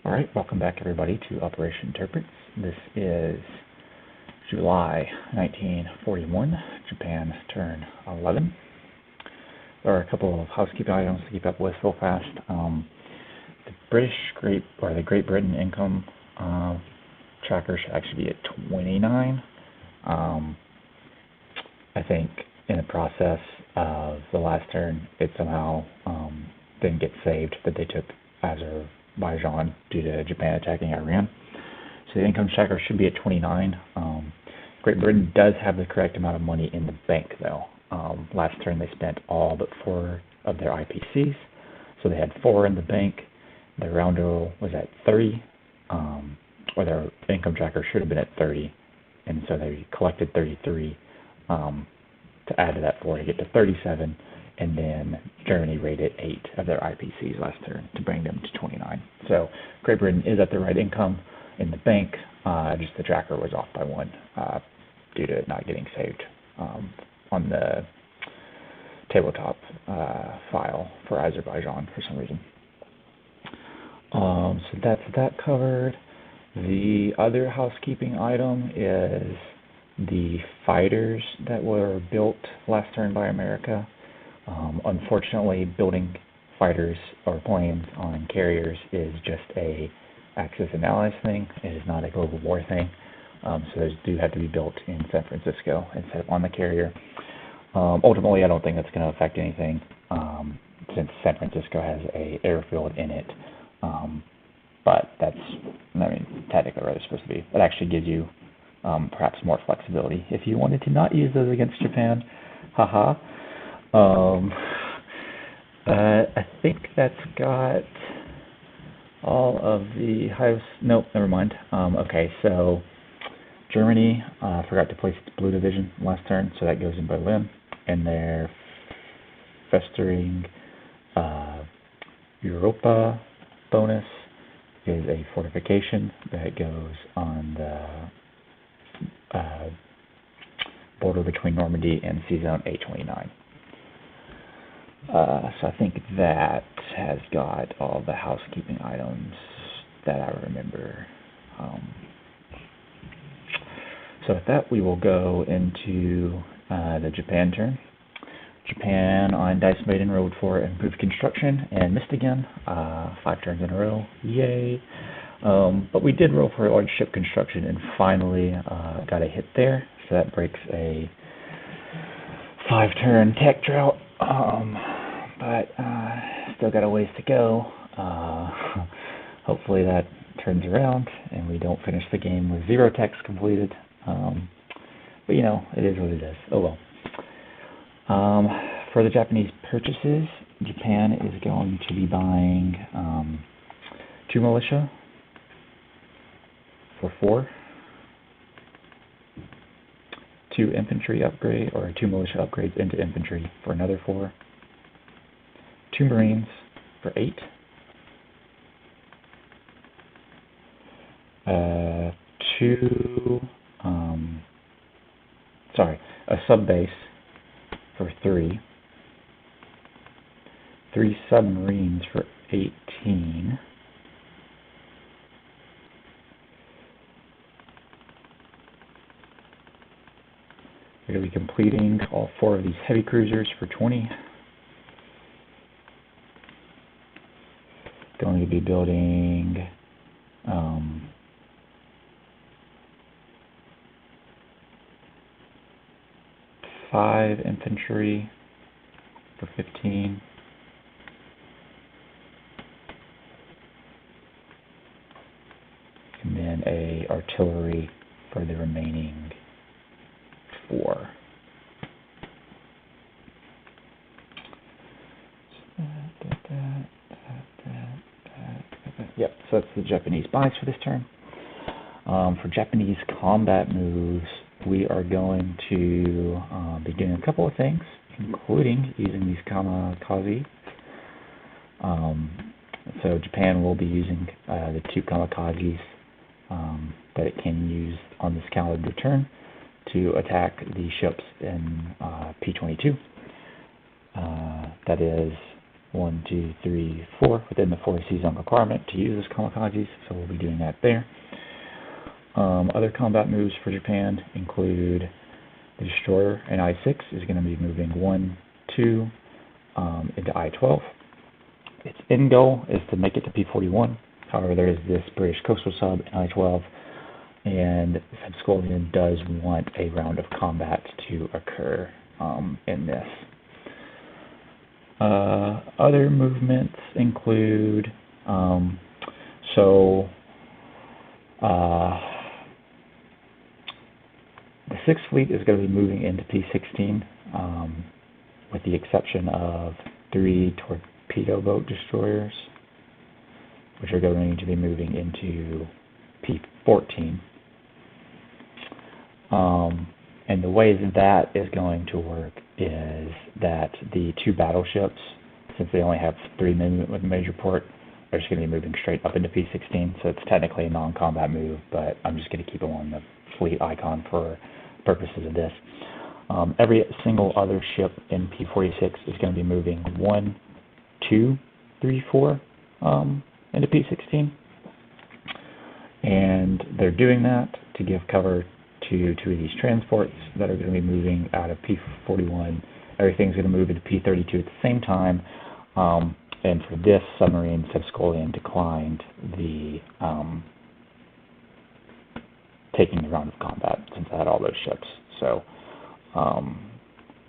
All right, welcome back everybody to Operation Tirpitz. This is July 1941, Japan turn 11. There are a couple of housekeeping items to keep up with real fast. The Great Britain income tracker should actually be at 29. I think in the process of the last turn, it somehow didn't get saved that they took Azerbaijan due to Japan attacking Iran. So the income tracker should be at 29. Great Britain does have the correct amount of money in the bank, though. Last turn they spent all but 4 of their IPCs, so they had 4 in the bank. Their roundo was at 30, or their income tracker should have been at 30, and so they collected 33 to add to that 4 to get to 37, and then Germany rated 8 of their IPCs last turn to bring them to 29. So Great Britain is at the right income in the bank, just the tracker was off by 1 due to it not getting saved on the tabletop file for Azerbaijan for some reason. So that's that covered. The other housekeeping item is the fighters that were built last turn by America. Unfortunately, building fighters or planes on carriers is just a Axis and Allies thing. It is not a global war thing. So those do have to be built in San Francisco instead of on the carrier. Ultimately, I don't think that's going to affect anything since San Francisco has a airfield in it. But that's, technically where they're supposed to be. It actually gives you perhaps more flexibility if you wanted to not use those against Japan. Haha. I think that's got all of the house. Nope, never mind. Okay, so Germany forgot to place the Blue Division last turn, so that goes in Berlin, and their festering Europa bonus is a fortification that goes on the border between Normandy and Sea Zone 829. So I think that has got all the housekeeping items that I remember. So with that, we will go into the Japan turn. Japan on Dice Maiden rolled for improved construction and missed again, 5 turns in a row. Yay! But we did roll for large ship construction and finally got a hit there. So that breaks a 5-turn tech drought. But still got a ways to go. Hopefully that turns around and we don't finish the game with 0 techs completed. But you know, it is what it is. Oh well. For the Japanese purchases, Japan is going to be buying 2 militia for 4, 2 infantry upgrade, or 2 militia upgrades into infantry for another 4, 2 marines for 8, a sub base for 3, 3 submarines for 18, we're going to be completing all 4 of these heavy cruisers for 20. Going to be building 5 infantry for 15. And then a artillery for the remaining 4. Yep, so that's the Japanese buys for this turn. For Japanese combat moves, we are going to be doing a couple of things, including using these kamikaze. So Japan will be using the 2 kamikazes that it can use on this calendar turn to attack the ships in P-22. That is 1, 2, 3, 4 within the 40 zone requirement to use as kamikazes, so we'll be doing that there. Other combat moves for Japan include the destroyer in I-6 is going to be moving 1, 2 into I-12. Its end goal is to make it to P-41. However, there is this British coastal sub in I-12, and Subscolian does want a round of combat to occur in this. Other movements include, the 6th Fleet is going to be moving into P-16, with the exception of 3 torpedo boat destroyers, which are going to be moving into P-14. And the way that is going to work is that the 2 battleships, since they only have 3 movement with major port, are just going to be moving straight up into P-16, so it's technically a non-combat move, but I'm just going to keep them on the fleet icon for purposes of this. Every single other ship in P-46 is going to be moving 1, 2, 3, 4 into P-16, and they're doing that to give cover to 2 of these transports that are going to be moving out of P-41. Everything's going to move into P-32 at the same time, and for this submarine, Subscolian declined the taking the round of combat since I had all those ships. So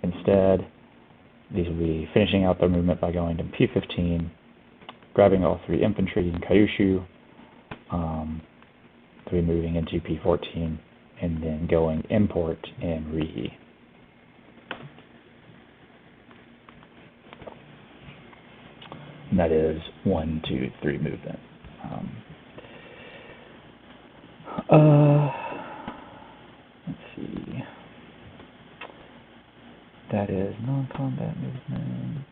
instead, these will be finishing out their movement by going to P-15, grabbing all 3 infantry in Kyushu, to be moving into P-14, and then going import in Rihi. And that is 1, 2, 3 movement. Let's see. That is non-combat movement.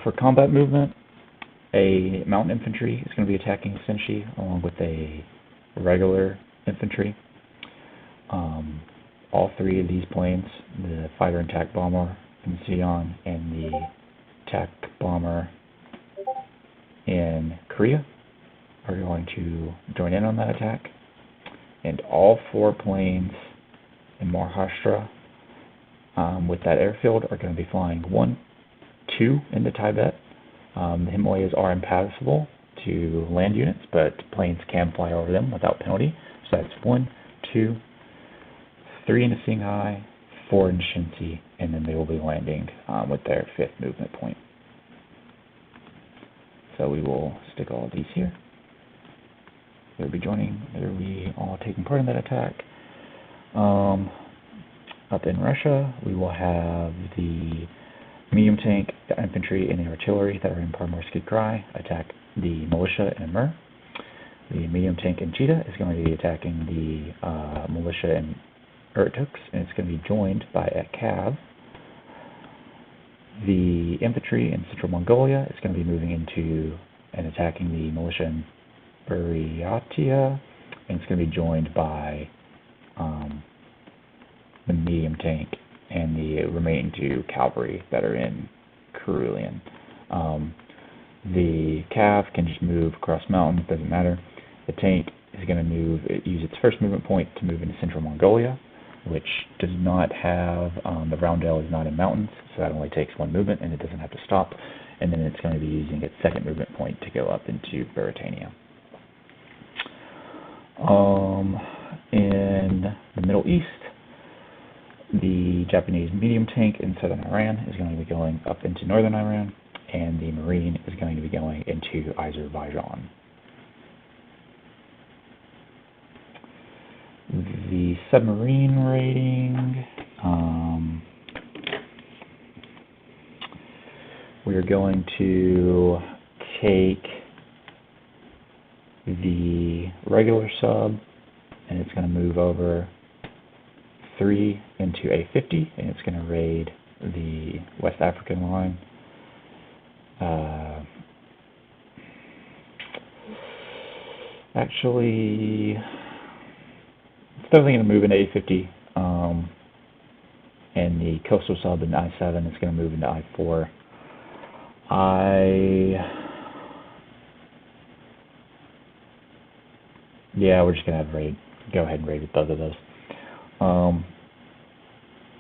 For combat movement, a mountain infantry is going to be attacking Senshi along with a regular infantry. All 3 of these planes, the fighter and attack bomber in Sion and the attack bomber in Korea, are going to join in on that attack. And all 4 planes in Maharashtra with that airfield are going to be flying 1, 2 into Tibet. The Himalayas are impassable to land units, but planes can fly over them without penalty. So that's 1, 2, 3 into Singhai, 4 into Shinsi, and then they will be landing with their 5th movement point. So we will stick all of these here. They'll be all taking part in that attack. Up in Russia, we will have the medium tank, the infantry, and the artillery that are in Parmorsky Krai attack the militia in Amur. The medium tank in Chita is going to be attacking the militia in Irtuks, and it's going to be joined by a Cav. The infantry in Central Mongolia is going to be moving into and attacking the militia in Buryatia, and it's going to be joined by the medium tank and the remaining 2 cavalry that are in Carulian. The Cav can just move across mountains, doesn't matter. The tank is going to use its first movement point to move into Central Mongolia, which does not have, the roundel is not in mountains, so that only takes 1 movement and it doesn't have to stop. And then it's going to be using its 2nd movement point to go up into Buratania. In the Middle East, the Japanese medium tank in southern Iran is going to be going up into northern Iran, and the Marine is going to be going into Azerbaijan. The submarine rating, we're going to take the regular sub, and it's going to move over 3 into A50, and it's going to raid the West African line. Actually, it's definitely going to move into A50. and the coastal sub in I-7 is going to move into I-4. Yeah, we're just going to have raid. Go ahead and raid with both of those.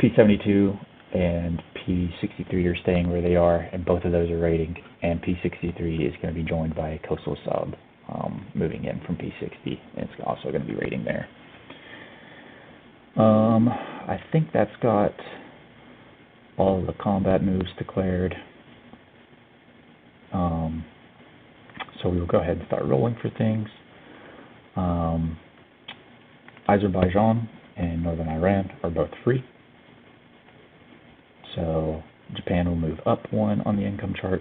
P72 and P63 are staying where they are, and both of those are raiding, and P63 is going to be joined by a coastal sub moving in from P60, and it's also going to be raiding there. I think that's got all the combat moves declared. So we will go ahead and start rolling for things. Azerbaijan and Northern Iran are both free. So Japan will move up 1 on the income chart,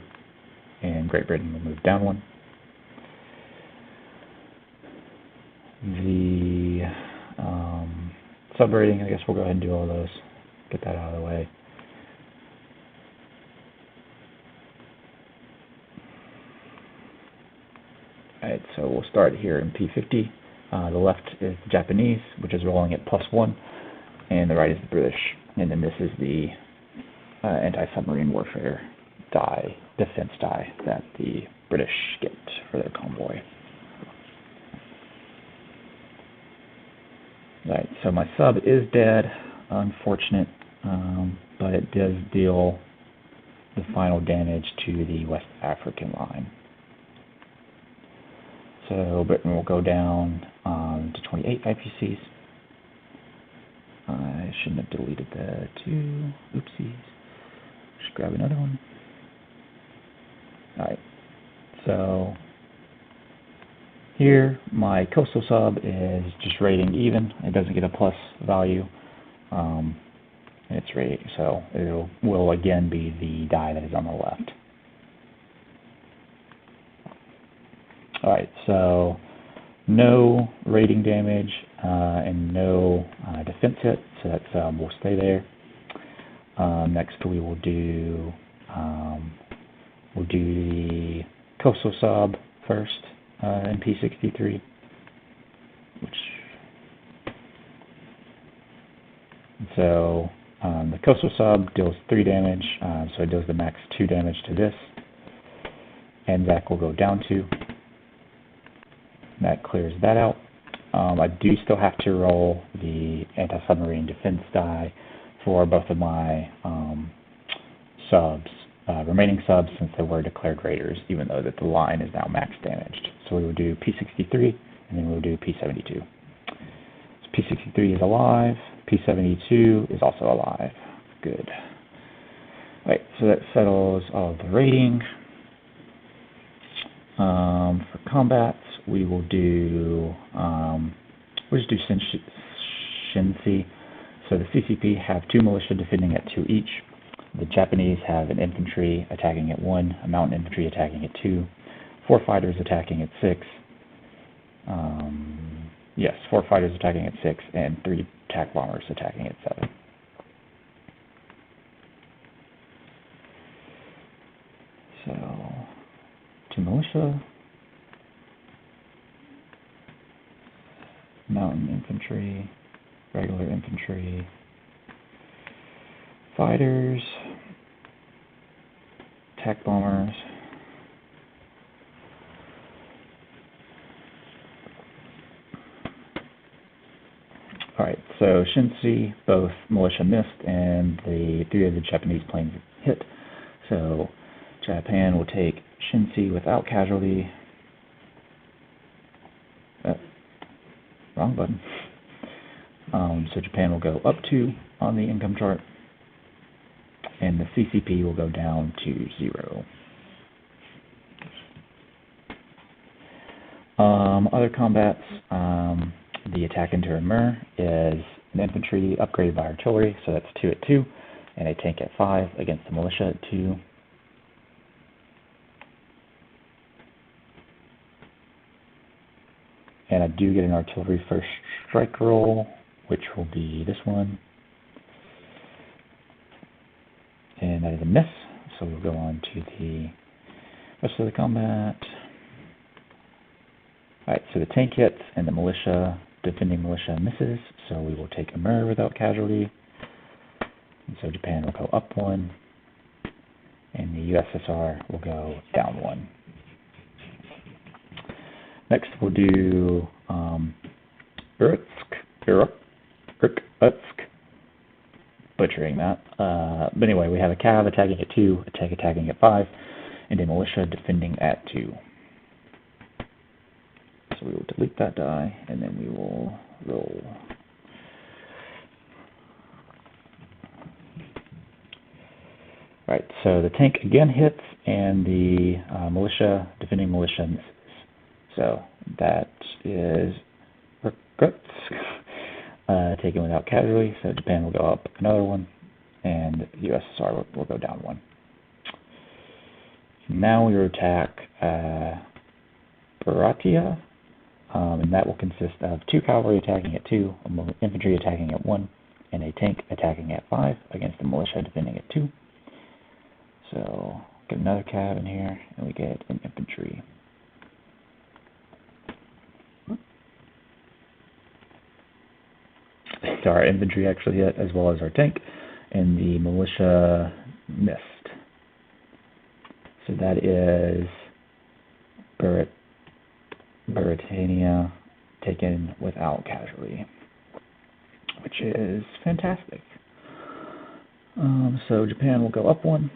and Great Britain will move down 1. The sub-rating, I guess we'll go ahead and do all those. Get that out of the way. Alright, so we'll start here in P50. The left is the Japanese, which is rolling at +1, and the right is the British. And then this is the anti-submarine warfare defense die that the British get for their convoy. Right, so my sub is dead, unfortunate, but it does deal the final damage to the West African line. So Britain will go down to 28 IPCs. I shouldn't have deleted the 2. Oopsies. Just grab another one. Alright, so here my coastal sub is just rating even. It doesn't get a plus value. It's rating, so it will again be the die that is on the left. Alright, so no rating damage and no defense hit, so that sub will stay there. Next we will do the coastal sub first in P63, so the coastal sub deals 3 damage, so it does the max 2 damage to this. Anzac will go down 2. That clears that out. I do still have to roll the anti-submarine defense die for both of my remaining subs, since they were declared raiders, even though that the line is now max damaged. So we will do P63, and then we'll do P72. So P63 is alive. P72 is also alive. Good. Right, so that settles all of the rating. For combats, we will do we'll just do Shinsi. So the CCP have 2 militia defending at 2 each. The Japanese have an infantry attacking at 1, a mountain infantry attacking at 2, 4 fighters attacking at 6. 4 fighters attacking at 6, and 3 attack bombers attacking at 7. So 2 militia, mountain infantry, regular infantry, fighters, attack bombers, alright, so Shinsi, both militia missed, and the 3 of the Japanese planes hit. So Japan will take Shinsi without casualty. Wrong button. So Japan will go up 2 on the income chart, and the CCP will go down to 0. Other combats, the attack into Amur is an infantry upgraded by artillery, so that's 2 at 2, and a tank at 5 against the militia at 2. And I do get an artillery first strike roll, which will be this one. And that is a miss, so we'll go on to the rest of the combat. Alright, so the tank hits and the defending militia misses, so we will take Amur without casualty. And so Japan will go up 1, and the USSR will go down 1. Next, we'll do Irkutsk, butchering that. But anyway, we have a cav attacking at 2, a tank attacking at 5, and a militia defending at 2. So we will delete that die, and then we will roll. Right, so the tank again hits, and the defending militia misses. So that is Irkutsk, taken without casualty, so Japan will go up another 1, and the USSR will go down 1. Now we will attack Baratia, and that will consist of 2 cavalry attacking at 2, infantry attacking at 1, and a tank attacking at 5 against the militia defending at 2. So get another cav in here, and we get an infantry. So our infantry actually hit, as well as our tank, and the militia missed. So that is Baratania taken without casualty, which is fantastic. So Japan will go up 1.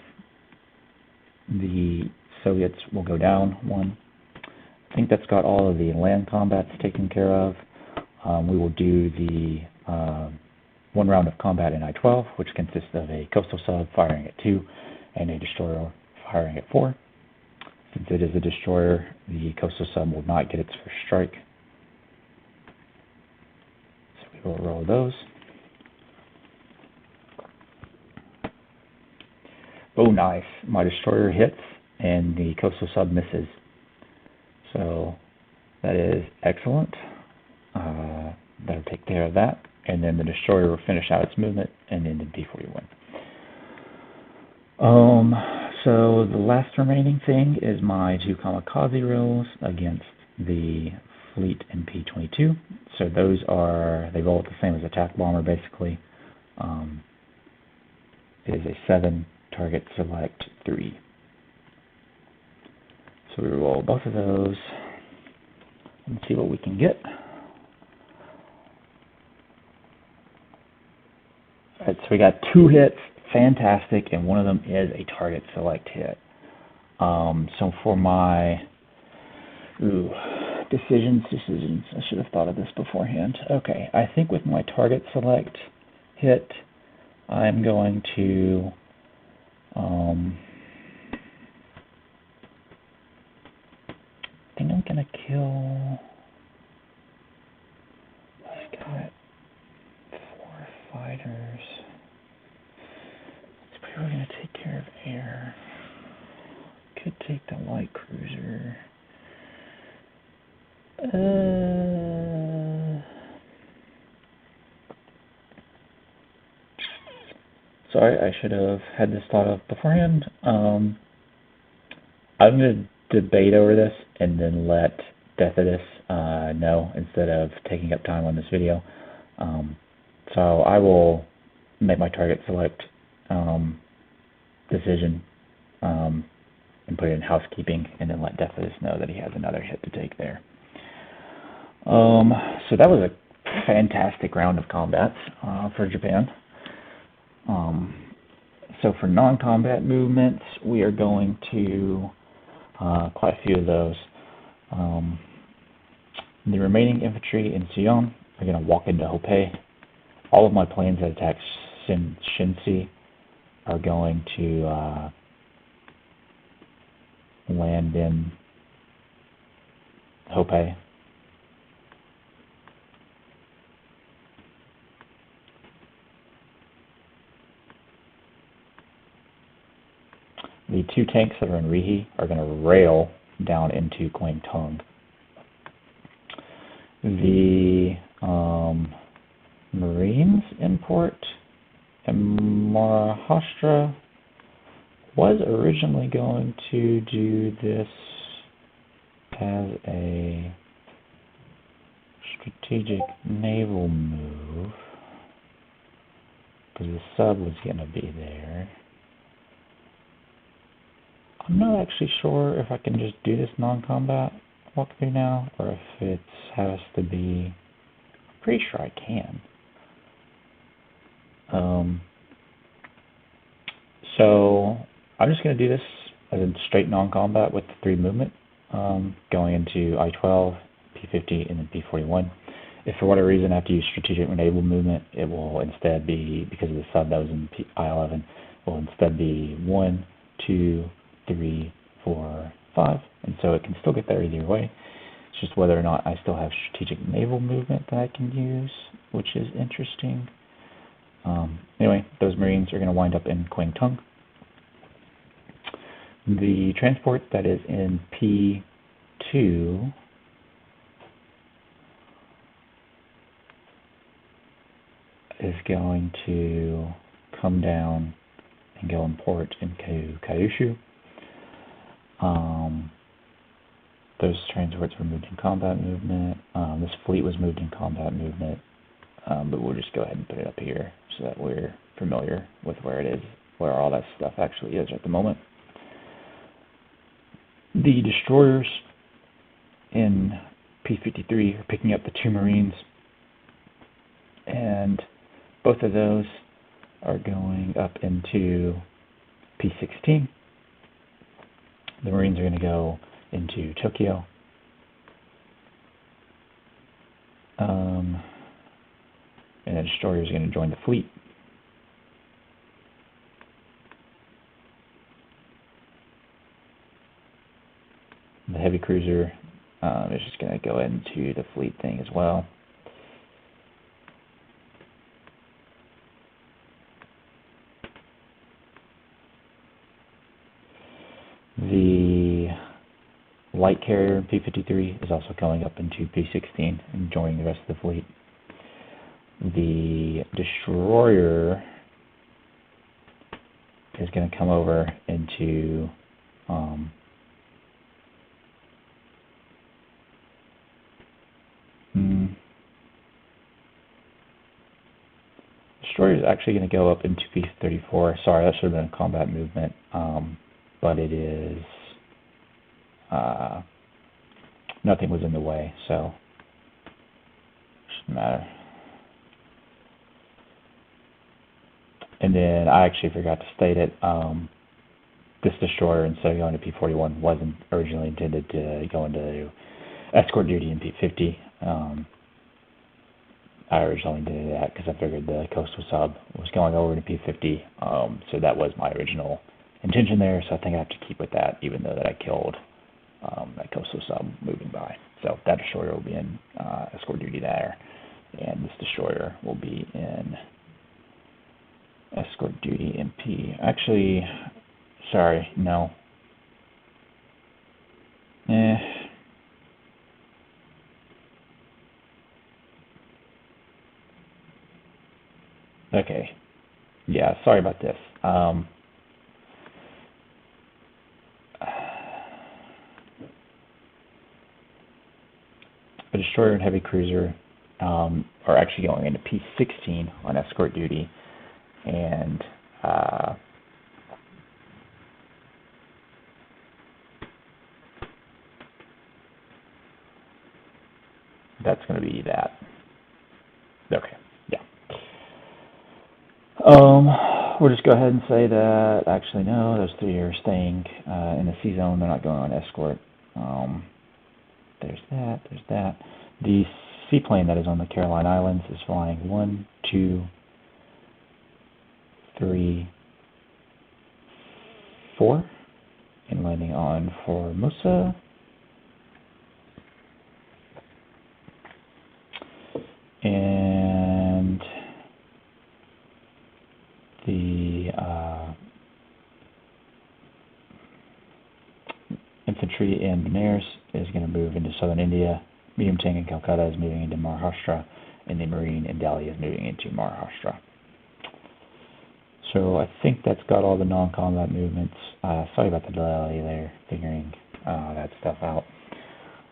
The Soviets will go down 1. I think that's got all of the land combats taken care of. We will do the 1 round of combat in I-12, which consists of a coastal sub firing at 2 and a destroyer firing at 4. Since it is a destroyer, the coastal sub will not get its first strike. So we will roll those. Oh, nice. My destroyer hits, and the coastal sub misses. So that is excellent. That'll take care of that. And then the destroyer will finish out its movement and end before you win. So the last remaining thing is my 2 kamikaze rolls against the fleet in P-22. So they roll the same as attack bomber basically. It is a 7 target select 3. So we roll both of those and see what we can get. Alright, so we got 2 hits, fantastic, and one of them is a target select hit. So for my decisions, I should have thought of this beforehand. Okay, I think with my target select hit, I'm going to I think I'm gonna kill. I've got 4 fighters. It's probably gonna take care of air. Could take the light cruiser. Sorry, I should have had this thought of beforehand. I'm going to debate over this and then let Deathidus know instead of taking up time on this video. So I will make my target select decision and put it in housekeeping and then let Deathidus know that he has another hit to take there. So that was a fantastic round of combats for Japan. So for non-combat movements, we are going to quite a few of those. The remaining infantry in Sion are going to walk into Hopei. All of my planes that attack Shinsi are going to land in Hopei. The 2 tanks that are in Rihi are going to rail down into Kwangtung. The Marines in port in Maharashtra was originally going to do this as a strategic naval move. because the sub was going to be there. I'm not actually sure if I can just do this non-combat walkthrough now, or if it has to be. I'm pretty sure I can. So I'm just going to do this as a straight non-combat with the 3 movement, going into I-12, P-50, and then P-41. If for whatever reason I have to use strategic enable movement, it will instead be, because of the sub that was in I-11, it will instead be 1, 2, 3, 4, 5, and so it can still get there either way. It's just whether or not I still have strategic naval movement that I can use, which is interesting. Anyway, those Marines are going to wind up in Quang Tung. The transport that is in P2 is going to come down and go and port into Kyushu. Those transports were moved in combat movement. This fleet was moved in combat movement, but we'll just go ahead and put it up here so that we're familiar with where it is, where all that stuff actually is at the moment. The destroyers in P-53 are picking up the 2 Marines, and both of those are going up into P-16. The Marines are going to go into Tokyo. And the destroyer is going to join the fleet. The heavy cruiser is just going to go into the fleet thing as well. The light carrier in P-53 is also going up into P-16 and joining the rest of the fleet. The destroyer is going to come over into destroyer is actually going to go up into P-34. Sorry, that should have been a combat movement, but it is nothing was in the way, so shouldn't matter. And then I actually forgot to state it. This destroyer, instead of going to P-41, wasn't originally intended to go into escort duty in P-50. I originally did that because I figured the coastal sub was going over to P-50, so that was my original intention there. So I think I have to keep with that, even though that I killed that coastal sub moving by. So that destroyer will be in escort duty there, and this destroyer will be in escort duty in P. Actually, sorry, no. Okay. Yeah, sorry about this. A destroyer and heavy cruiser are actually going into P-16 on escort duty, and that's going to be that. Okay, yeah. We'll just go ahead and say that, actually, no, those 3 are staying in the C zone. They're not going on escort. There's that. The seaplane that is on the Caroline Islands is flying 1, 2, 3, 4, and landing on Formosa. And the infantry in Benares is going to move into southern India. Medium tank in Calcutta is moving into Maharashtra, and the Marine in Delhi is moving into Maharashtra. So I think that's got all the non-combat movements. Sorry about the delay there, figuring that stuff out.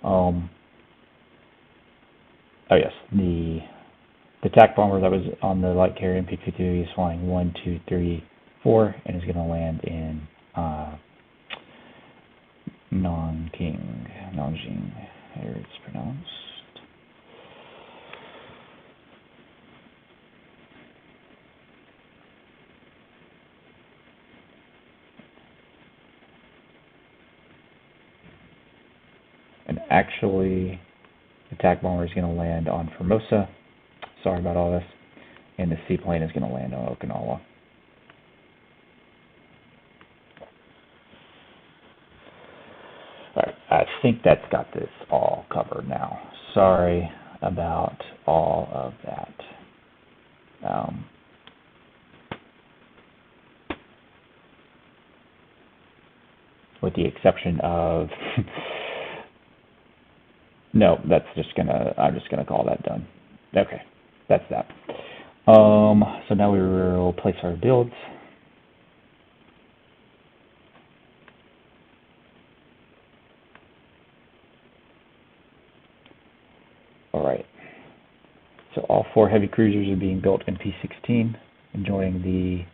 Oh yes, the The attack bomber that was on the light carrier in Peak 52 is flying 1, 2, 3, 4, and is going to land in Nanjing, here it's pronounced. And actually, the attack bomber is going to land on Formosa. Sorry about all this. And the seaplane is going to land on Okinawa. Alright, I think that's got this all covered now. Sorry about all of that. With the exception of no, I'm just gonna call that done. Okay, that's that. So now we will place our builds. Alright, so all 4 heavy cruisers are being built in P-16, joining the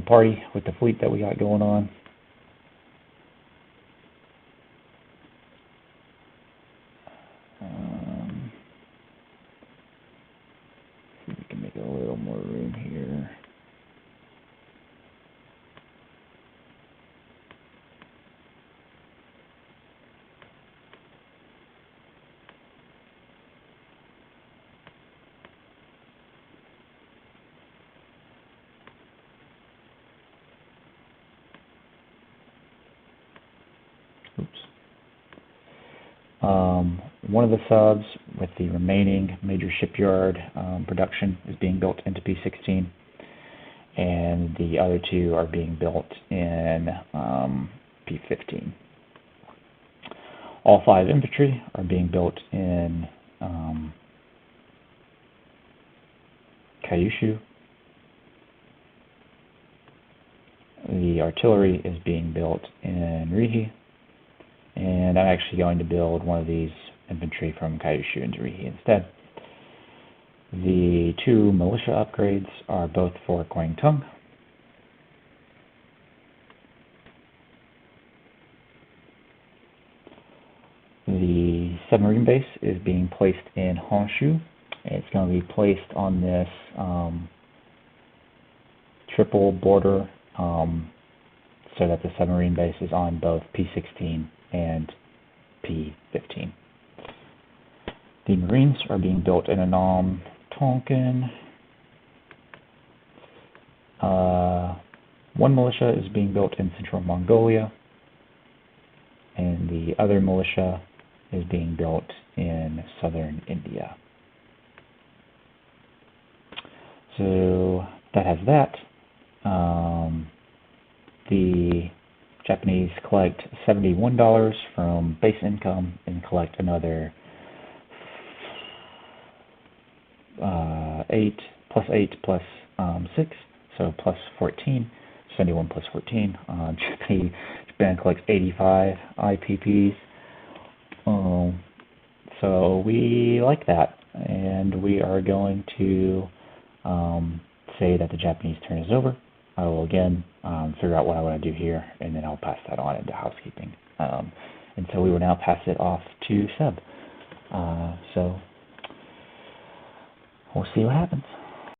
party with the fleet that we got going on. See if we can make a little more room here. One of the subs with the remaining major shipyard production is being built into P-16, and the other 2 are being built in P-15. All 5 infantry are being built in Kyushu. The artillery is being built in Rihi, and I'm actually going to build one of these infantry from Kyushu into Rihi instead. The 2 militia upgrades are both for Kwangtung. The submarine base is being placed in Honshu. It's going to be placed on this triple border so that the submarine base is on both P-16 and P-15. The Marines are being built in Annam Tonkin. 1 militia is being built in Central Mongolia, and the other militia is being built in Southern India. So that has that. The Japanese collect $71 from base income and collect another 8 plus 6, so plus 14, 71 plus 14. Japan collects 85 IPPs. So we like that, and we are going to say that the Japanese turn is over. I will again figure out what I want to do here, and then I'll pass that on into housekeeping. And so we will now pass it off to Seb. So we'll see what happens.